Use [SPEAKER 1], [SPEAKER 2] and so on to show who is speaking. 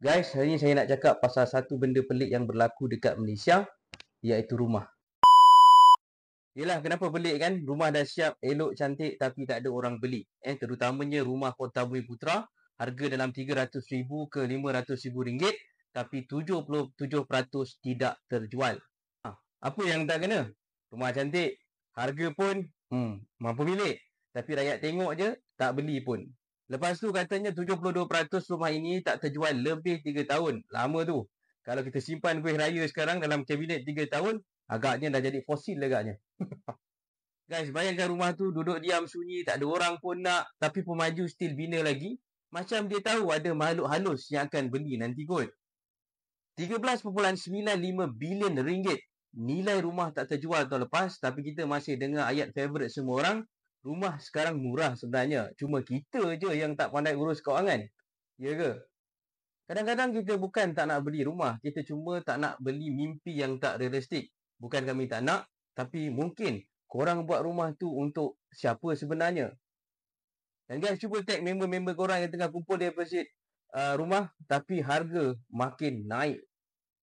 [SPEAKER 1] Guys, hari ni saya nak cakap pasal satu benda pelik yang berlaku dekat Malaysia, iaitu rumah. Yelah, kenapa pelik kan? Rumah dah siap, elok, cantik tapi tak ada orang beli. Terutamanya rumah Kota Bumi Putra, harga dalam RM300,000 ke RM500,000, tapi 77% tidak terjual. Apa yang tak kena? Rumah cantik, harga pun mampu milik. Tapi rakyat tengok je, tak beli pun. Lepas tu katanya 72% rumah ini tak terjual lebih 3 tahun. Lama tu. Kalau kita simpan kuih raya sekarang dalam kabinet 3 tahun, agaknya dah jadi fosil agaknya. Guys, bayangkan rumah tu duduk diam sunyi, tak ada orang pun nak, tapi pemaju still bina lagi. Macam dia tahu ada makhluk halus yang akan beli nanti kot. RM13.95 bilion nilai rumah tak terjual tahun lepas, tapi kita masih dengar ayat favourite semua orang, rumah sekarang murah sebenarnya. Cuma kita je yang tak pandai urus kewangan. Ya ke? Kadang-kadang kita bukan tak nak beli rumah, kita cuma tak nak beli mimpi yang tak realistik. Bukan kami tak nak, tapi mungkin korang buat rumah tu untuk siapa sebenarnya. Dan guys, cuba tag member-member korang yang tengah kumpul di opposite rumah, tapi harga makin naik.